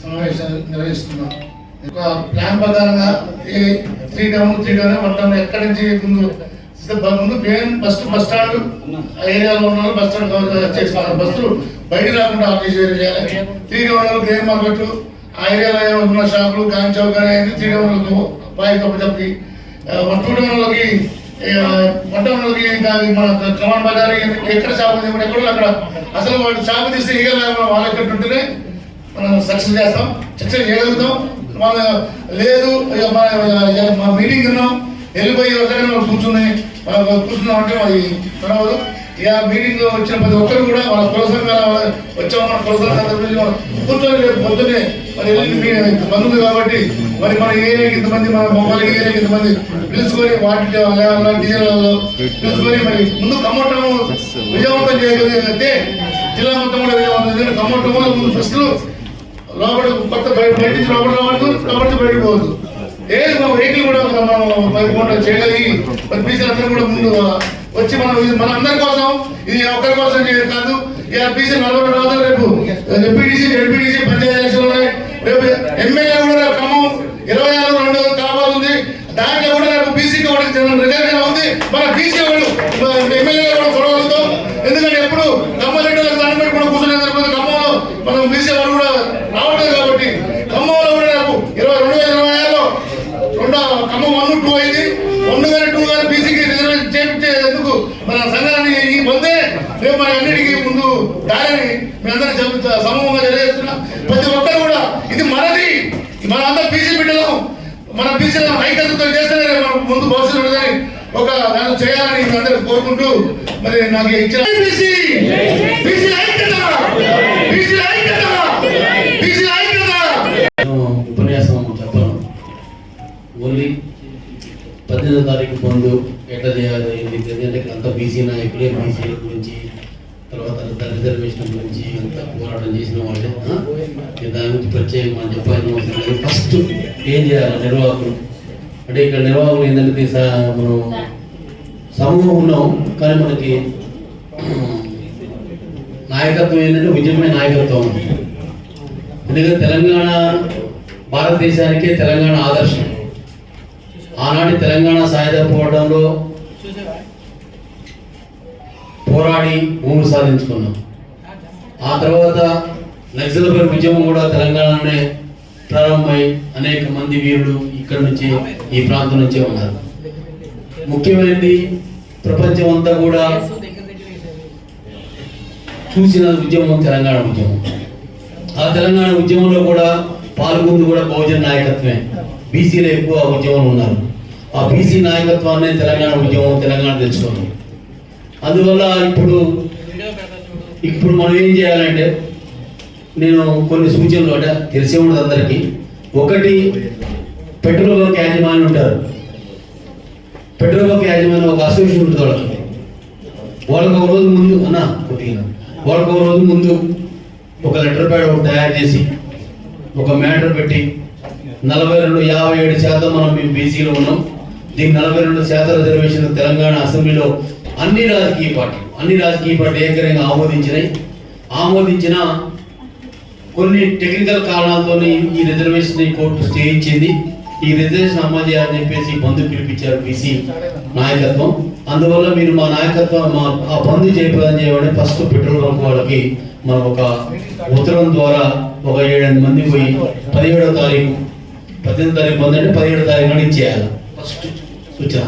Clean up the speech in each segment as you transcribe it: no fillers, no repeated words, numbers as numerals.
సమావేశాలు నిర్వహిస్తున్నాం. ఒక ప్లాన్ ప్రకారంగా 3 టౌన్ మొత్తం ఎక్కడి నుంచి ముందు ఫస్ట్ బస్ స్టాండ్ ఏరియాలో ఉన్న బస్ స్టాండ్ చేసుకోవాలి. బస్సులు బయట రాకుండా ఆర్టీసీ చేయాలి. 3 టౌన్ గ్రెయిన్ మార్కెట్ ఆ ఏరియాలో ఉన్న షాపులు గాంధీ చౌక్ అనేది 3 టౌన్లకు బాయ్ తప్పి 2 టౌన్లకి మొట్టమొదటి మన కమాన్ బజార్ ఎక్కడ షాపు ఎక్కడ అక్కడ అసలు వాళ్ళు షాపు తీస్తే ఇక వాళ్ళు ఎక్కడ ఉంటేనే మనం సక్సెస్ చేస్తాం, సక్సెస్ చేయగలుగుతాం. మన లేదు మా మీటింగ్ ఉన్నాం వెళ్ళిపోయి కూర్చున్నాం అంటే అది నడవదు. ఇక మీటింగ్ వచ్చిన ప్రతి ఒక్కరు కూడా వాళ్ళ కుల సంఘాల వచ్చాము, మన కుల సంఘాల కూర్చొని రేపు పొద్దున్నే మరి బంధువులు కాబట్టి మరి మన ఏరియాకి ఇంతమంది, మన మొబైల్ ఏరియాకి ఇంతమంది పిలుచుకొని వాటి డీజీలలో పిలుచుకొని మరి ముందు ఖమ్మటం విజయవంతం చేయగలిగితే జిల్లా మొత్తం కూడా విజయవంతం. ఖమ్మటంలో ముందు ఫస్ట్లు లోపల కొత్త బయట నుంచి లోపల రావద్దు, కాబట్టి బయటకు పోవద్దు. ఏది మా వెహికల్ కూడా మనం చేయగలిగి మరి బీసీలందరూ కూడా ముందు వచ్చి మన అందరి కోసం, ఇది ఒక్కరి కోసం కాదు. ఇక బీసీ 40 రోజులు రేపు ఎంపీటీసీ జడ్పీటీసీ పంచాయతీ ఎలక్షన్లు ఉన్నాయి. రేపు ఎమ్మెల్యే కూడా ఖమ్మం 26 కావాలని దాంట్లో కూడా రేపు బీసీకి రిజర్వేషన్ ఉంది. మన బీసీ వాళ్ళు ఎమ్మెల్యే కూడా కొడగలుగుతాం. ఎందుకంటే ఎప్పుడు ఖమ్మారెడ్డిలకు దాన్ని పెట్టి కూడా కూర్చునే ఖమ్మంలో మనం బీసీ వాళ్ళు కూడా రావట్లేదు. కాబట్టి ఖమ్మంలో కూడా రేపు 2026లో ఖమ్మం 1, 2 అయింది. 1 కానీ 2 కానీ బీసీకి రిజర్వేషన్ చేయించేందుకు మన సంఘాన్ని ఈ పొందే రేపు మన అన్నిటికీ ముందు దారిని మీ అందరూ సమూహంగా తెలియజేస్తున్నాం. ప్రతి ఒక్కరు కూడా ఇది మనది, మన అందరూ బీసీ బిడ్డలం, మన బీసీలను ఐక్యతతో చేస్తేనే మనం ముందు భవిష్యత్తు ఉంటుందని ఒక దాన్ని చేయాలని మీ అందరూ కోరుకుంటూ మరి నాకు ఇచ్చిన ఉపన్యాసం చెప్పను. ఓన్లీ 18వ తారీఖు ముందు ఎట్లా చేయాలి ఎందుకంటే అంత బీసీ నాయకులే బీసీల గురించి తర్వాత రిజర్వేషన్ గురించి అంత పోరాటం చేసిన వాళ్ళే. దాని గురించి ప్రత్యేకంగా చెప్పాల్సిన అవసరం లేదు. ఫస్ట్ ఏం చేయాలి నిర్వాహకులు అంటే ఇక్కడ నిర్వాహకులు ఏంటంటే మనం సమూహం ఉన్నాం కానీ మనకి నాయకత్వం ఏంటంటే ఉద్యమే నాయకత్వం. ఎందుకంటే తెలంగాణ భారతదేశానికే తెలంగాణ ఆదర్శం. ఆనాటి తెలంగాణ సాయుధ పోరాటంలో పోరాడి భూమి సాధించుకున్నాం. ఆ తర్వాత నక్సల్బరీ ఉద్యమం కూడా తెలంగాణనే ప్రారంభమై అనేక మంది వీరులు ఇక్కడ నుంచి ఈ ప్రాంతం నుంచే ఉన్నారు. ముఖ్యమైనది ప్రపంచం అంతా కూడా చూసిన ఉద్యమం తెలంగాణ ఉద్యమం. ఆ తెలంగాణ ఉద్యమంలో కూడా పాల్గొంది కూడా బహుజన నాయకత్వమే. బీసీలో ఎక్కువ ఉద్యమంలో ఉన్నారు. ఆ బీసీ నాయకత్వాన్ని తెలంగాణ ఉద్యమం తెలంగాణ తెచ్చుకున్నాం. అందువల్ల ఇప్పుడు మనం ఏం చేయాలంటే నేను కొన్ని సూచనలు అంటే తెలిసే ఉండదు అందరికీ. ఒకటి, పెట్రోల్ బంక్ యాజమాన్యం ఉంటారు. పెట్రోల్ బంక్ యాజమాన్యం ఒక అసోసియేషన్ ఉంటుంది. వాళ్ళకి ఒక రోజు ముందు వాళ్ళకి ఒక రోజు ముందు ఒక లెటర్ ప్యాడ్ ఒకటి తయారు చేసి ఒక మ్యాటర్ పెట్టి 57% మనం బీసీలో ఉన్నాం, దీనికి 42% రిజర్వేషన్ తెలంగాణ అసెంబ్లీలో అన్ని రాజకీయ పార్టీలు ఏకరంగా ఆమోదించిన కొన్ని టెక్నికల్ కారణాలతో ఈ రిజర్వేషన్ కోర్టు స్టే ఇచ్చింది. ఈ రిజర్వేషన్ అమలు చేయాలని చెప్పేసి బంధు పిలిపించారు బీసీ నాయకత్వం. అందువల్ల మీరు మా నాయకత్వం ఆ బంధు చేయడం చేయమని ఫస్ట్ పెట్రోల్ బంక్ వాళ్ళకి మనం ఒక ఉత్తరం ద్వారా ఒక 7-8 మంది పోయి 17వ తారీఖు 18వ తారీఖు బంధు అంటే 17వ తారీఖు నాడు ఇచ్చేయాలి ఫస్ట్ సూచన.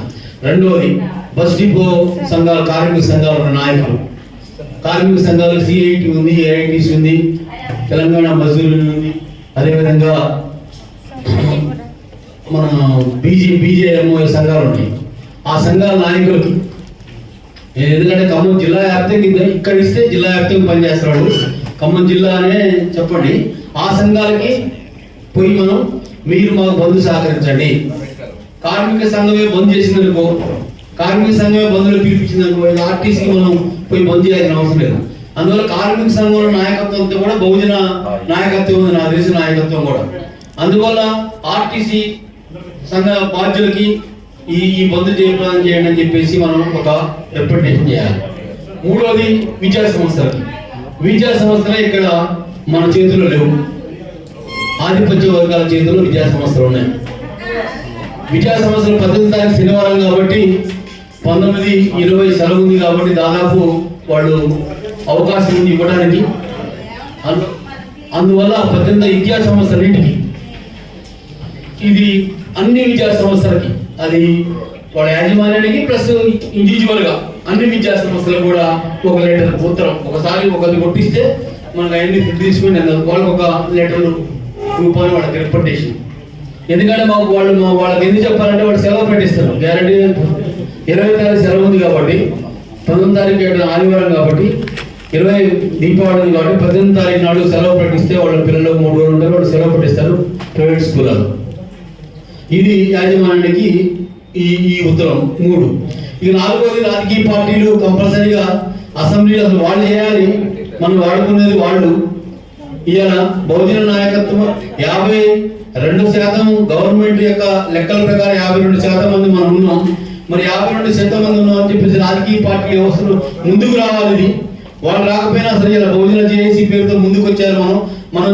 రెండవది, బస్ డిపో సంఘాలు, కార్మిక సంఘాలు ఉన్న నాయకులు, కార్మిక సంఘాలు సిఐటి ఉంది, ఏఐటిసి ఉంది, తెలంగాణ మజూరు ఉంది, అదేవిధంగా మన బీజేఎంఓ సంఘాలు ఉన్నాయి. ఆ సంఘాల నాయకులకి ఎందుకంటే ఖమ్మం జిల్లా వ్యాప్తంగా ఇక్కడ ఇస్తే జిల్లా వ్యాప్తంగా పనిచేస్తున్నాడు, ఖమ్మం జిల్లా అనే చెప్పండి. ఆ సంఘాలకి పోయి మీరు మాకు బంధు సహకరించండి. కార్మిక సంఘమే బంద్ చేసిందనుకో, కార్మిక సంఘమే బంధువులు పిలిపించిందనుకో, ఆర్టీసీకి మనం పోయి బంద్ చేయాల్సిన అవసరం లేదు. అందువల్ల కార్మిక సంఘంలో నాయకత్వంతో కూడా బహుజన నాయకత్వం ఉంది, నాకు తెలిసిన నాయకత్వం కూడా. అందువల్ల ఆర్టీసీ సంఘ బాధ్యులకి ఈ బంధు చేయాలని చేయండి అని చెప్పేసి మనం ఒక రిప్రజెంటేషన్ చేయాలి. మూడోది, విద్యా సంస్థలు ఇక్కడ మన చేతిలో లేవు. ఆధిపత్య వర్గాల చేతిలో విద్యా సంస్థలు ఉన్నాయి. విద్యా సంస్థలు 18 తారీఖు శనివారం కాబట్టి 19, 20 సెలవు ఉంది కాబట్టి దాదాపు వాళ్ళు అవకాశం ఉంది ఇవ్వడానికి. అందువల్ల 18 విద్యా సంస్థలన్నింటికి, ఇది అన్ని విద్యా సంస్థలకి, అది వాళ్ళ యాజమాన్యానికి ప్లస్ ఇండివిజువల్గా అన్ని విద్యా సంస్థలకు కూడా ఒక లెటర్ ఉత్తరం, ఒకసారి ఒకరిని కొట్టిస్తే మనకు అవన్నీ తీసుకుని వాళ్ళకి ఒక లెటర్ రూపాయలు వాళ్ళకి రిప్రజెంటేషన్. ఎందుకంటే వాళ్ళకి ఎందుకు చెప్పాలంటే వాళ్ళు సెలవు పెట్టిస్తారు గ్యారంటీ. 20 తారీఖు సెలవు ఉంది కాబట్టి, 19 తారీఖు ఆదివారం కాబట్టి, 20 దీపావళి ఉంది కాబట్టి 18 తారీఖు నాడు సెలవు పెట్టిస్తే వాళ్ళ పిల్లలు 3 రోజులు ఉంటారు, వాళ్ళు సెలవు పెట్టిస్తారు ప్రైవేట్ స్కూళ్ళలో. ఇది యాజమాన్యానికి ఈ ఉత్తరం 3. ఇక 4వది, రాజకీయ పార్టీలు కంపల్సరీగా అసెంబ్లీ అసలు వాళ్ళు చేయాలి, మనం వాడుకునేది వాళ్ళు. ఇవాళ బహుజన నాయకత్వం 52% గవర్నమెంట్ యొక్క లెక్కల ప్రకారం 52% మంది మనం ఉన్నాం. మరి 52% మంది ఉన్నాం అని చెప్పేసి రాజకీయ పార్టీ వ్యవస్థలు ముందుకు రావాలి. ఇది వాళ్ళు రాకపోయినా సరే ఇలా బహుజన జేఏసీ పేరుతో ముందుకు వచ్చారు. మనం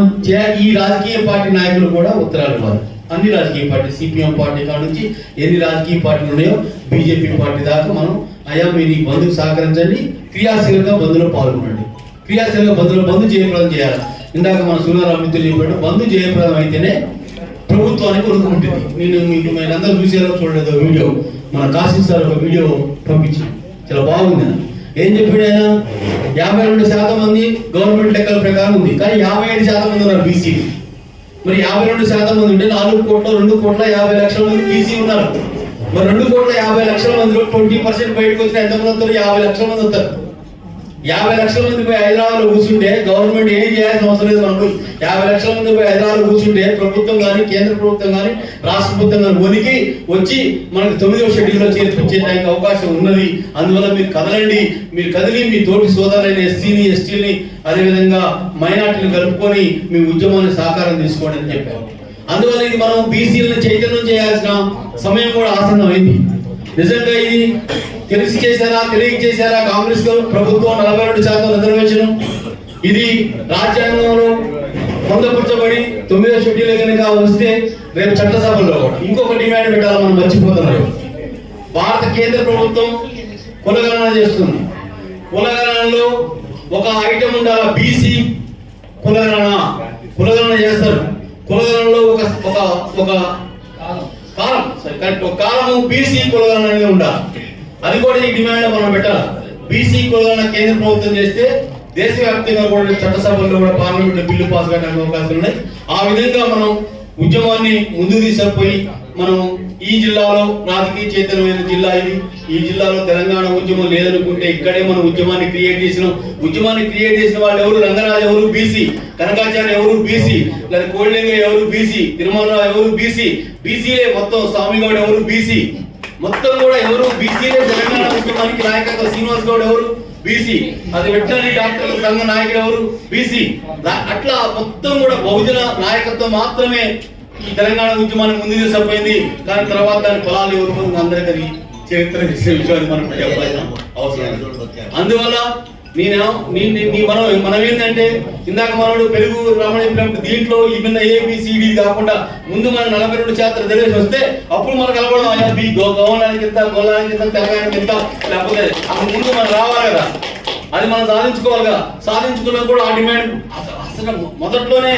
ఈ రాజకీయ పార్టీ నాయకులు కూడా ఉత్తరాలు ఇవ్వాలి. అన్ని రాజకీయ పార్టీ, సిపిఎం పార్టీ కాడ నుంచి ఎన్ని రాజకీయ పార్టీలు ఉన్నాయో బీజేపీ పార్టీ దాకా మనం అయ్యా మీరు ఈ బంధుకు సహకరించండి, క్రియాశీలంగా బంధులో పాల్గొనండి, క్రియాశీలంగా బంధు జయప్రదం చేయాలి. ఇందాక మన సునారామిత్రులు చెప్పాడు, బంధు జయప్రదం అయితేనే ప్రభుత్వానికి ఉనికి ఉంటుంది. మీరు అందరూ చూసారో చూడలేదు వీడియో, మన కాశీ సార్ ఒక వీడియో పంపించారు, చాలా బాగుంది. ఏం చెప్పాడు ఆయన? 52% మంది గవర్నమెంట్ లెక్కల ప్రకారం ఉంది, కానీ 57% మంది ఉన్నారు బీసీ. మరి 52% మంది ఉంటే 4,2,50,00,000 మంది బీసీ ఉన్నారు. మరి 2,50,00,000 మందిలో 20% బయటకు వచ్చిన ఎంతమంది వస్తారు? 50,00,000 మంది వస్తారు. 50,00,000 మంది పోయి హైదరాబాద్లో కూర్చుంటే గవర్నమెంట్ ఏం చేయాల్సిన అవసరం లేదు. మనకు 50,00,000 మంది పోయి హైదరాబాద్లో కూర్చుంటే ప్రభుత్వం కానీ, కేంద్ర ప్రభుత్వం కానీ, రాష్ట్ర ప్రభుత్వం కానీ వనికి వచ్చి మనకు 9వ షెడ్యూల్లో చేర్పించేటానికి అవకాశం ఉన్నది. అందువల్ల మీరు కదలండి, మీరు కదిలి మీ తోటి సోదరులైన ఎస్సీని, ఎస్టీని, అదేవిధంగా మైనార్టీని కలుపుకొని మీ ఉద్యమాన్ని సహకారం తీసుకోండి అని చెప్పారు. అందువల్ల ఇది మనం బీసీలను చైతన్యం చేయాల్సిన సమయం కూడా ఆసన్నమైంది. నిజంగా ఇది తెలిసి చేశారా, తెలియక చేశారా? కాంగ్రెస్ ప్రభుత్వం 42% రిజర్వేషన్ ఇది రాజ్యాంగంలో పొందపరచబడి 9వ షెడ్యూల్ కనుక వస్తే రేపు చట్టసభలో ఇంకొక డిమాండ్ పెట్టాలి. మనం మర్చిపోతున్నారు. భారత కేంద్ర ప్రభుత్వం కులగణన చేస్తుంది. కులగణనలో ఒక ఐటమ్ ఉండాలి, బీసీ కులగణన చేస్తారు. కులగణనలో ఒక కాలము బీసీ కులగణన అనేది ఉండాలి. అది కూడా ఈ డిమాండ్ మనం పెట్టాలి. బీసీ కులగణన కేంద్ర ప్రభుత్వం చేస్తే దేశవ్యాప్తంగా కూడా చట్టసభల్లో కూడా పార్లమెంట్ బిల్లు పాస్ కావడానికి అవకాశాలు ఉన్నాయి. ఆ విధంగా మనం ఉద్యమాన్ని ముందుకు తీసుకుపోయి మనం ఈ జిల్లాలో రాజకీయ చైతన్యమైన జిల్లా ఇది. ఈ జిల్లాలో తెలంగాణ ఉద్యమం లేదనుకుంటే ఇక్కడే మనం ఉద్యమాన్ని క్రియేట్ చేసినాం. ఉద్యమాన్ని క్రియేట్ చేసిన వాళ్ళు ఎవరు? రంగరాజు ఎవరు? బీసీ. కనకాచార్య ఎవరు? బీసీ. లేదా కోళ్ళింగ ఎవరు? బీసీ. తిరుమలరావు ఎవరు? బీసీ. బీసీలే మొత్తం. స్వామిగౌడ్ ఎవరు? బీసీ. మొత్తం కూడా ఎవరు? బీసీలే. తెలంగాణ ఉద్యమానికి నాయకత్వం శ్రీనివాస్ గౌడ్ ఎవరు? బీసీ. అది వెటర్నరీ డాక్టర్ల సంఘ నాయకుడు ఎవరు? బీసీ. అట్లా మొత్తం కూడా బహుజన నాయకత్వం మాత్రమే ఈ తెలంగాణ ఉద్యమాన్ని ముందు తీసుకుపోయింది. కానీ తర్వాత దాని ఫలాలు ఎవరు అందరికీ చరిత్ర చేసే విషయాన్ని మనం చెప్పాల్సిన అవసరం. అందువల్ల మనం ఏంటంటే ఇందాక మనోడు పెరుగు రమణ దీంట్లో ఈ మీద ఏబిసిడి కాకుండా ముందు మన 42% రిజర్వేషన్ వస్తే అప్పుడు మనకు కలపడం గౌనానికి ఎంత, గొల్లానికి ఎంత, తెలంగాణకి ఎంత, లేకపోతే అప్పుడు ముందు మనం రావాలి కదా. అది మనం సాధించుకోవాలి కదా. సాధించుకున్నా కూడా ఆ డిమాండ్ అసలు మొదట్లోనే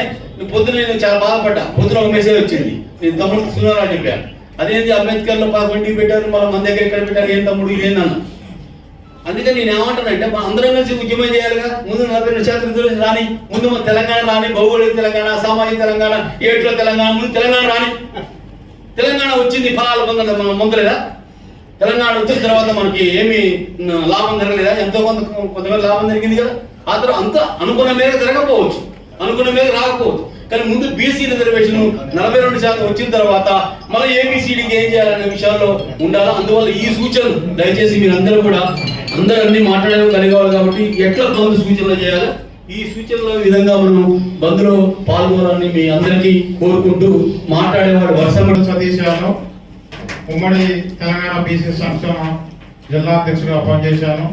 పొద్దున నేను చాలా బాధపడ్డా. పొద్దున ఒక మెసేజ్ వచ్చింది, నేను తమ్ముడు సునారా చెప్పాను. అదేంటి అంబేద్కర్లో ఇంటికి పెట్టారు, మన దగ్గర ఎక్కడ పెట్టారు, ఏం తమ్ముడు ఇదేందన్న. అందుకని నేను ఏమంటానంటే మనం అందరం కలిసి ఉద్యమం చేయాలిగా. ముందు 42% రాని, ముందు మన తెలంగాణ రాని, భౌగోళిక తెలంగాణ, సామాజిక తెలంగాణ, ఏట్లో తెలంగాణ, ముందు తెలంగాణ రాని. తెలంగాణ వచ్చింది, ఫలాలు పొందండి, మనం పొందలేదా? తెలంగాణ వచ్చిన తర్వాత మనకి ఏమి లాభం జరగలేదా? ఎంతో కొంతమంది లాభం జరిగింది కదా. ఆ తర్వాత అంత అనుకున్న మేర జరగకపోవచ్చు, అనుకున్న మేర రాకపోవచ్చు. కానీ ముందు బీసీ రిజర్వేషన్ 42% వచ్చిన తర్వాత మళ్ళీ ఏబిసిడికి ఏం చేయాలనే విషయాల్లో ఉండాలి. అందువల్ల ఈ సూచనలు దయచేసి మీరందరూ కూడా అందరూ అన్ని మాట్లాడగలిగారు కాబట్టి ఎట్లా బంధు సూచనలు చేయాలి, ఈ సూచనల విధంగా మనం బంధులో పాల్గొనాలని మీ అందరికీ కోరుకుంటూ మాట్లాడేవాడు వర్షం సతీష్ యాదవ్, ఉమ్మడి తెలంగాణ బీసీ సంక్షేమ జిల్లా అధ్యక్షుడిగా పనిచేశాను.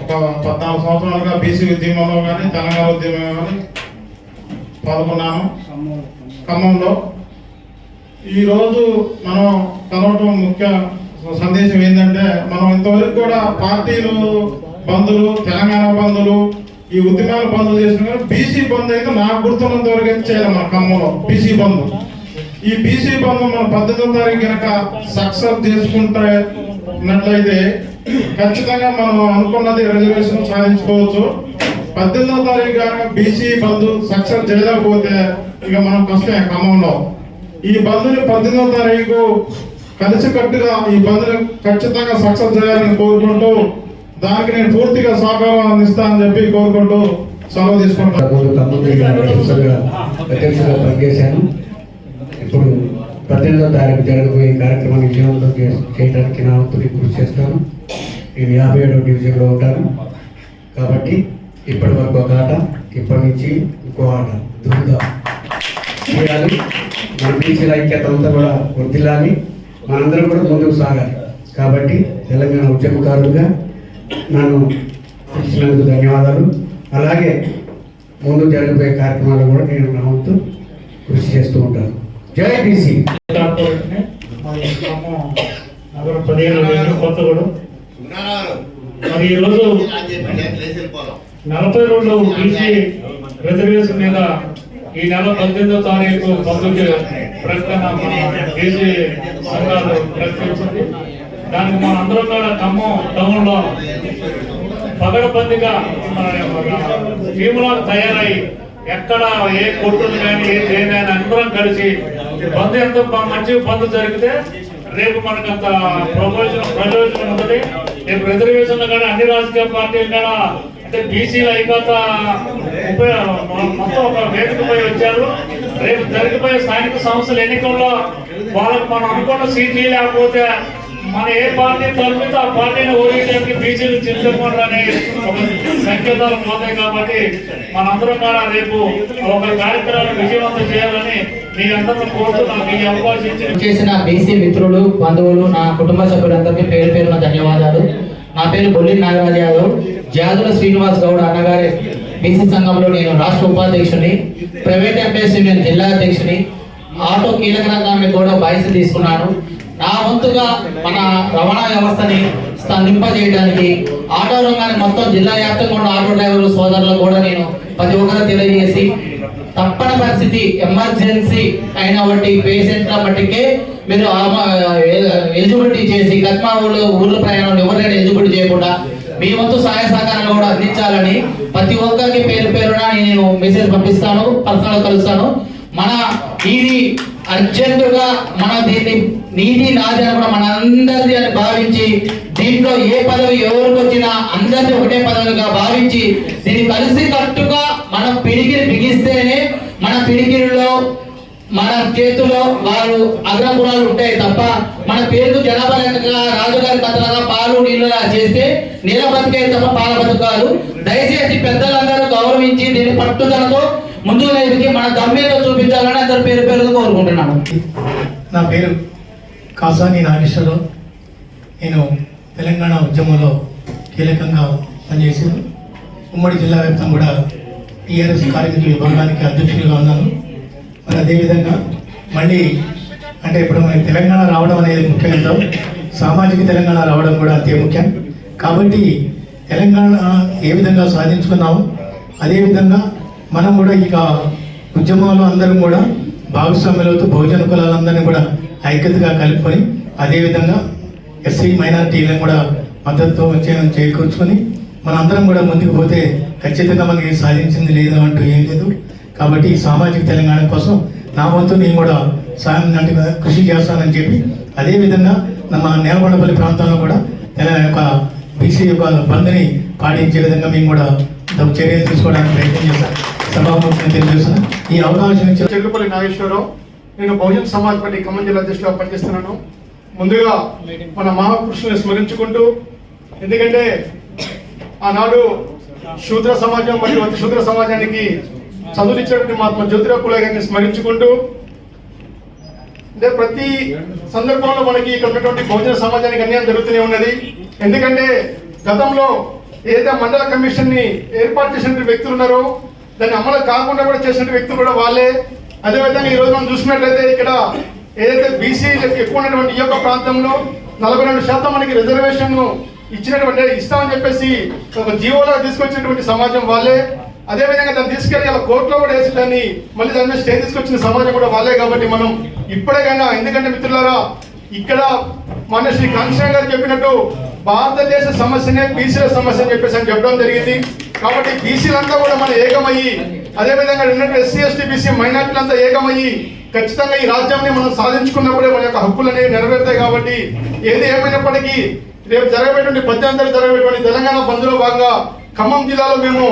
ఒక 14 సంవత్సరాలుగా బీసీ ఉద్యమంలో కానీ, తెలంగాణ ఉద్యమంలో కానీ పాల్గొన్నాను ఖమ్మంలో. ఈరోజు మనం కలవటం ముఖ్య సందేశం ఏంటంటే, మనం ఇంతవరకు కూడా పార్టీలు బంధులు, తెలంగాణ బంధులు, ఈ ఉద్యమాల బంధులు చేసిన బీసీ బంధు అయితే నాకు గుర్తున్నంత వరకు అయితే చేయాలి మన ఖమ్మంలో బీసీ బంధు. ఈ బీసీ బంధు మనం 18వ తారీఖు కనుక సక్సెస్ చేసుకుంటున్నట్లయితే ఖచ్చితంగా మనం అనుకున్నది రిజర్వేషన్ సాధించుకోవచ్చు. 18వ తారీఖు కనుక బీసీ బంధు సక్సెస్ చేయలేకపోతే ఇక మనం కష్టమే ఖమ్మంలో. ఈ బంధుని 18వ తారీఖు కలిసికట్టుగా ఈ బంధుని ఖచ్చితంగా సక్సెస్ చేయాలని కోరుకుంటూ, దానికి నేను పూర్తిగా సహకారం అందిస్తానని చెప్పి కోరుకుంటూ సెలవు తీసుకుంటాను. అధ్యక్షుడిగా పనిచేశాను. ఇప్పుడు 18వ తారీఖు జరగబోయే కార్యక్రమాన్ని విజయవంతం చేయడానికి నా వంతుని కృషి చేస్తాను. నేను 57వ డివిజన్లో ఉంటాను కాబట్టి ఇప్పటి వరకు ఒక ఆట, ఇప్పటి నుంచి ఇంకో ఆట దుర్గా చేయాలి. మన బీసీల ఐక్యత అంతా కూడా వర్ధిల్లాలి, మనందరం కూడా ముందుకు సాగాలి. కాబట్టి తెలంగాణ ఉద్యమకారులుగా నన్ను పిలిచినందుకు ధన్యవాదాలు. అలాగే ముందు జరగబోయే కార్యక్రమాలు కూడా నేను నా వంతు కృషి చేస్తూ ఉంటాను. జై బీసీ. కొత్తగూడెం. మరి ఈరోజు 42 బీసీ రిజర్వేషన్ మీద ఈ నెల 18వ తారీఖు పబ్లిక్ ప్రకటన మన బీసీ సంఘాలు ప్రకటించింది. దానికి మన అందరం కూడా ఖమ్మం టౌన్ లో పగడబందిగా టీములో తయారై ఎక్కడ ఏ కొట్టులు కానీ ఏ దేనైనా అందరం కలిసి బంద్ ఎంత మంచి బంద్ జరిగితే రేపు మనకు అంత ప్రయోజనం ఉంటుంది. రేపు రిజర్వేషన్లు కూడా అన్ని రాజకీయ పార్టీలు కూడా అంటే బీసీల ఐక్యత మొత్తం ఒక వేదికపై వచ్చారు. రేపు జరిగిపోయే స్థానిక సంస్థల ఎన్నికల్లో వాళ్ళకు మనం అనుకున్న సీట్లు లేకపోతే మన ఏ పార్టీ తరపుతో ఆ పార్టీని ఓడించడానికి బీసీలు చింతకుండానే ఒక సంకేతాలు పోతాయి. కాబట్టి మనందరం కూడా రేపు ఒక కార్యక్రమాన్ని విజయవంతం చేయాలని మీ అందరూ కోరుతూ నాకు ఈ అవకాశం చేసిన బీసీ మిత్రులు, బంధువులు, నా కుటుంబ సభ్యులందరికీ పేరు పేరున ధన్యవాదాలు. నా పేరు బొల్లి నాగరాజ్ యాదవ్. జాదుల శ్రీనివాస్ గౌడ్ అన్నగారి బీసీ సంఘంలో నేను రాష్ట్ర ఉపాధ్యక్షుని, ప్రైవేట్ ఎంప్లాయీస్ యూనియన్ జిల్లా అధ్యక్షుని, ఆటో కీలక రంగాన్ని కూడా బాధ్యత తీసుకున్నాను. నా వంతుగా మన రవాణా వ్యవస్థని స్తంభింపజేయడానికి ఆటో రంగాన్ని మొత్తం జిల్లా వ్యాప్తంగా ఉన్న ఆటో డ్రైవర్లు సోదరులకు కూడా నేను ప్రతి ఒక్కరు తెలియజేసి, తప్పని పరిస్థితి ఎమర్జెన్సీ అయిన బట్టి పేషెంట్ల మట్టికే మీరు ఎలిజిబిలిటీ చేసి గత్మా ఊళ్ళో ప్రయాణం ఎవరైనా ఎలిజిబిలిటీ చేయకుండా మీ వంతు సహాయ సహకారాలు కూడా అందించాలని ప్రతి ఒక్కరికి పేరు పేరున నేను మెసేజ్ పంపిస్తాను, పర్సనల్ కలుస్తాను. మన ఇది అర్జెంటుగా మన దీన్ని నీది నాది అని కూడా మన అందరిది అని భావించి, దీంట్లో ఏ పదవి ఎవరికి వచ్చినా అందరిది ఒకటే పదవిగా భావించి దీన్ని కలిసి కట్టుగా మనం పిడికిని బిగిస్తేనే మన పిడికిలో మన చేతిలో వారు అగ్రగుణాలు ఉంటాయి తప్ప మన పేరు జనాభా లెక్కగా రాజుగారి కథలుగా పాలు నీళ్ళలా చేస్తే నీళ్ళ బతికే తప్ప పాల బతుకాలు. దయచేసి పెద్దలందరూ గౌరవించి దీన్ని పట్టుదలతో ముందుకు నడిపి మన గమ్యంలో చూపించాలని అందరు పేరు పేరు కోరుకుంటున్నాను. నా పేరు కాసాని నాగేశ్వరరావు. నేను తెలంగాణ ఉద్యమంలో కీలకంగా పనిచేసాను. ఉమ్మడి జిల్లా వ్యాప్తం కూడా టీఆర్ఎస్ కార్మికుల విభాగానికి అధ్యక్షుడిగా ఉన్నాను. మరి అదేవిధంగా మళ్ళీ అంటే ఇప్పుడు మనకి తెలంగాణ రావడం అనేది ముఖ్యంగా సామాజిక తెలంగాణ రావడం కూడా అంతే ముఖ్యం. కాబట్టి తెలంగాణ ఏ విధంగా సాధించుకున్నామో అదేవిధంగా మనం కూడా ఇక ఉద్యమాలు అందరం కూడా భాగస్వామ్యులవుతూ బహుజన కులాలందరినీ కూడా ఐక్యతగా కలుపుకొని అదేవిధంగా ఎస్సీ మైనారిటీలను కూడా మద్దతుతో చేకూర్చుకొని మనందరం కూడా ముందుకు పోతే ఖచ్చితంగా మనకి సాధించింది లేదు అంటూ ఏం లేదు. కాబట్టి ఈ సామాజిక తెలంగాణ కోసం నా వంతు నేను కూడా సాయం అంటే కృషి చేస్తానని చెప్పి అదేవిధంగా మన నేలకొండపల్లి ప్రాంతంలో కూడా యొక్క బీసీ యొక్క బంద్ని పాటించే విధంగా మేము కూడా చర్యలు తీసుకోవడానికి ప్రయత్నం చేస్తాం. సభాముఖంగా తెలియజేస్తున్నాను. ఈ అవకాశం ఇచ్చిన చెల్లుపల్లి నాగేశ్వరరావు. నేను బహుజన్ సమాజ్ పార్టీ ఖమ్మం జిల్లా అధ్యక్షుడిగా పనిచేస్తున్నాను. ముందుగా మన మహాపురుషుల్ని స్మరించుకుంటూ, ఎందుకంటే ఆనాడు శూద్ర సమాజం మరియు అతి శూద్ర సమాజానికి చదువునిచ్చినటువంటి మహాత్మా జ్యోతిరావు పూలే గారిని స్మరించుకుంటూ, అంటే ప్రతి సందర్భంలో మనకి ఇక్కడ ఉన్నటువంటి బహుజన సమాజానికి అన్యాయం జరుగుతూనే ఉన్నది. ఎందుకంటే గతంలో ఏదైతే మండల కమిషన్ ని ఏర్పాటు చేసిన వ్యక్తులు ఉన్నారో దాన్ని అమలు కాకుండా కూడా చేసిన వ్యక్తులు కూడా వాళ్ళే. అదేవిధంగా ఈ రోజు మనం చూసినట్లయితే ఇక్కడ ఏదైతే బీసీ ఎక్కువ ఉన్నటువంటి ఈ యొక్క ప్రాంతంలో 42% మనకి రిజర్వేషన్ ఇచ్చినటువంటి ఇస్తామని చెప్పేసి ఒక జీవోలో తీసుకొచ్చినటువంటి సమాజం వాళ్ళే. అదేవిధంగా దాన్ని తీసుకెళ్లి అలా కోర్టులో కూడా వేసి దాన్ని మళ్ళీ దాని మీద స్టే తీసుకొచ్చిన సమాజం కూడా వాళ్ళే. కాబట్టి మనం ఇప్పటికైనా, ఎందుకంటే మిత్రులారా ఇక్కడ మన శ్రీ కాంక్షణ గారు చెప్పినట్టు భారతదేశ సమస్యనే బీసీల సమస్య అని చెప్పేసి అని చెప్పడం జరిగింది. కాబట్టి బీసీలంతా కూడా మనం ఏకమయ్యి, అదేవిధంగా ఎస్సీ ఎస్టీ బీసీ మైనార్టీలంతా ఏకమయ్యి ఖచ్చితంగా ఈ రాజ్యాన్ని మనం సాధించుకున్నప్పుడే మన యొక్క హక్కులు అనేవి నెరవేరుతాయి. కాబట్టి ఏది ఏమైనప్పటికీ రేపు జరగబోయేటువంటి 18వ తారీఖు జరగబోయేటువంటి తెలంగాణ బంద్లో భాగంగా ఖమ్మం జిల్లాలో మేము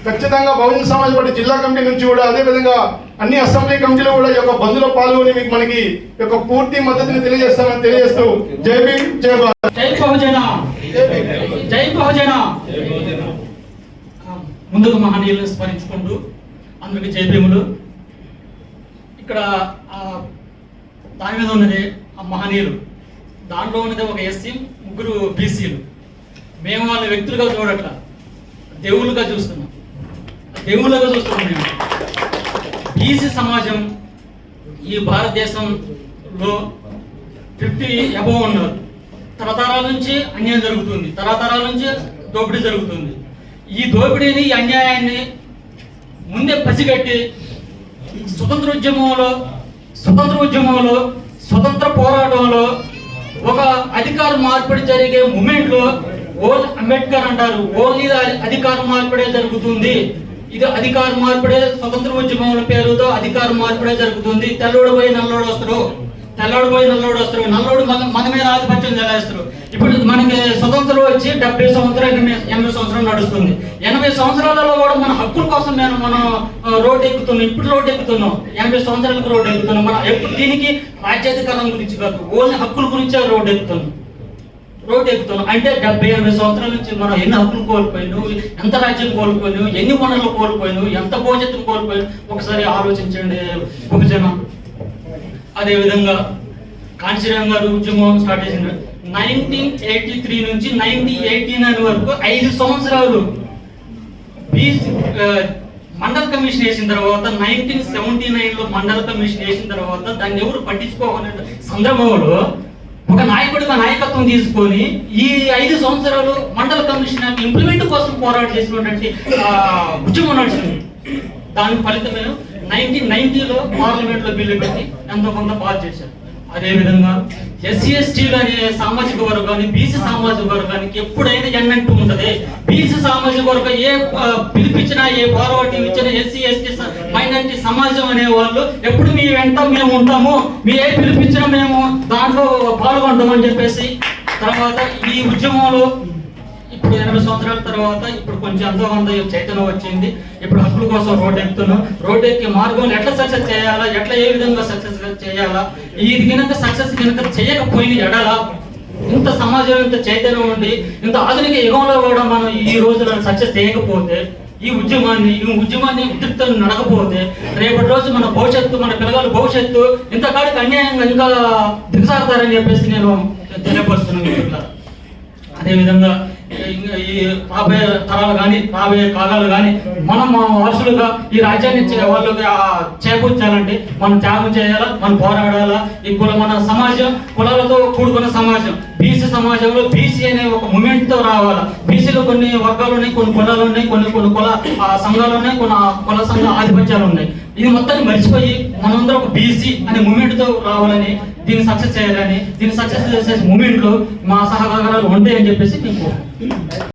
ఖచ్చితంగా బహుజన సమాజ్ పార్టీ జిల్లా కమిటీ నుంచి కూడా, అదేవిధంగా అన్ని అసెంబ్లీ కమిటీలు కూడా ఈ యొక్క బంద్లో పాల్గొని మీకు మనకి యొక్క పూర్తి మద్దతుని తెలియజేస్తామని తెలియజేస్తూ జై భీమ్ జై భారత్. జై బహుజన, జై బహుజన. ముందుగా మహనీయులను స్మరించుకుంటూ అందరికి జై భీములు. ఇక్కడ దాని మీద ఉన్నది ఆ మహనీయులు, దాంట్లో ఉన్నది ఒక ఎస్సీ, 3 బీసీలు. మేము వాళ్ళ వ్యక్తులుగా చూడట్లా, దేవుళ్ళుగా చూస్తున్నాం, దేవుళ్ళుగా చూస్తున్నాం. మేము బీసీ సమాజం ఈ భారతదేశంలో 50 అబోవ్ ఉన్నారు. తరతరాల నుంచి అన్యాయం జరుగుతుంది, తరతరాల నుంచి దోపిడీ జరుగుతుంది. ఈ దోపిడీని, ఈ అన్యాయాన్ని ముందే పసిగట్టి స్వతంత్ర ఉద్యమంలో, స్వతంత్ర పోరాటంలో ఒక అధికార మార్పిడి జరిగే మూమెంట్లో ఓల్ అంబేద్కర్ అంటారు, ఓన్లీ అధికార మార్పిడే జరుగుతుంది. ఇది అధికార మార్పిడే, స్వతంత్ర ఉద్యమం పేరుతో అధికార మార్పిడే జరుగుతుంది. తెల్లోడు పోయి నల్లోడు వస్తారు, నల్లోడు మన మీద ఆధిపత్యం చెలాయిస్తారు. ఇప్పుడు మనకి స్వతంత్రం వచ్చి 70 సంవత్సరాలు, 80 సంవత్సరాలు నడుస్తుంది. 80 సంవత్సరాలలో కూడా మన హక్కుల కోసం మనం రోడ్డు ఎక్కుతున్నాం. ఇప్పుడు రోడ్డు ఎక్కుతున్నాం, 80 సంవత్సరాలకు రోడ్డు ఎక్కుతున్నాం. మనం ఎప్పుడు దీనికి రాజ్యాధికారం గురించి కాదు, ఓన్లీ హక్కుల గురించే రోడ్డు ఎక్కుతున్నాం. అంటే 70-80 సంవత్సరాల నుంచి మనం ఎన్ని హక్కులు కోల్పోయినావు, ఎంత రాజ్యం కోల్పోయినావు, ఎన్ని వనరులు కోల్పోయినావు, ఎంత భవిష్యత్తును కోల్పోయినావు ఒకసారి ఆలోచించండి బహుజన. అదేవిధంగా కాంచీరామ్ గారు ఉద్యమం స్టార్ట్ చేసిన 1983 నుంచి 1989 వరకు 5 సంవత్సరాలు మండల కమిషన్ వేసిన తర్వాత 1979లో మండల కమిషన్ వేసిన తర్వాత దాన్ని ఎవరు పట్టించుకోవాలనే సందర్భంలో ఒక నాయకుడిగా నాయకత్వం తీసుకొని ఈ 5 సంవత్సరాలు మండల కమిషన్ ఇంప్లిమెంట్ కోసం పోరాటం చేసినటువంటి ఉద్యమం నడిచింది. దాని ఫలితమే 1990లో పార్లమెంట్లో బిల్లు పెట్టి ఎంతో కొంత పాస్ చేశారు. అదేవిధంగా ఎస్సీ ఎస్టీలు అనే సామాజిక వర్గాన్ని, బీసీ సామాజిక వర్గానికి ఎప్పుడైనా ఎన్నంటూ ఉంటుంది. బీసీ సామాజిక వర్గం ఏ పిలిపించినా, ఏ పోరాటం ఇచ్చినా ఎస్సీ ఎస్టీ మైనారిటీ సమాజం అనే వాళ్ళు ఎప్పుడు మీ వెంట మేము ఉంటాము, మీ ఏ పిలిపించినా మేము దాంట్లో పాల్గొంటామని చెప్పేసి తర్వాత ఈ ఉద్యమంలో ఇప్పుడు 80 సంవత్సరాల తర్వాత ఇప్పుడు కొంచెం ఎంతో కొంత చైతన్యం వచ్చింది. ఇప్పుడు హక్కుల కోసం రోడ్డు ఎక్కుతున్నాం. రోడ్డు ఎక్కే మార్గంలో ఎట్లా సక్సెస్ చేయాలా, ఏ విధంగా సక్సెస్ చేయాలా, ఇది కనుక సక్సెస్ కనుక చేయకపోయిన ఎడలా ఇంత సమాజం, ఇంత చైతన్యం ఉండి ఇంత ఆధునిక యుగంలో కూడా మనం ఈ రోజున సక్సెస్ చేయకపోతే, ఈ ఉద్యమాన్ని ఉద్రిక్తం నడకపోతే రేపటి రోజు మన భవిష్యత్తు, మన పిల్లల భవిష్యత్తు ఇంతకాడికి అన్యాయంగా ఇంకా దిగసాగుతారని చెప్పేసి నేను తెలియపరుస్తున్నాను. అదేవిధంగా ఈ రాబోయే తరాలు కానీ, రాబోయే కాలాలు కానీ మనం వారసులుగా ఈ రాజ్యాన్ని వాళ్ళకి చేకూర్చాలంటే మనం త్యాగం చేయాలా, మనం పోరాడాలా. ఇప్పుడు మన సమాజం కులాలతో కూడుకున్న సమాజం, బీసీ సమాజంలో బీసీ అనే ఒక మూమెంట్తో రావాలా. బీసీలో కొన్ని వర్గాలు ఉన్నాయి, కొన్ని కులాలు ఉన్నాయి, కొన్ని కుల సంఘాలు ఉన్నాయి, కొన్ని కుల సంఘ ఆధిపత్యాలు ఉన్నాయి. ఇది మొత్తాన్ని మర్చిపోయి మనందరం ఒక బీసీ అనే మూమెంట్తో రావాలని, దీన్ని సక్సెస్ చేయాలని, దీన్ని సక్సెస్ చేసే మూమెంట్లో మా సహకారాలు ఉంటాయని చెప్పేసి మీకు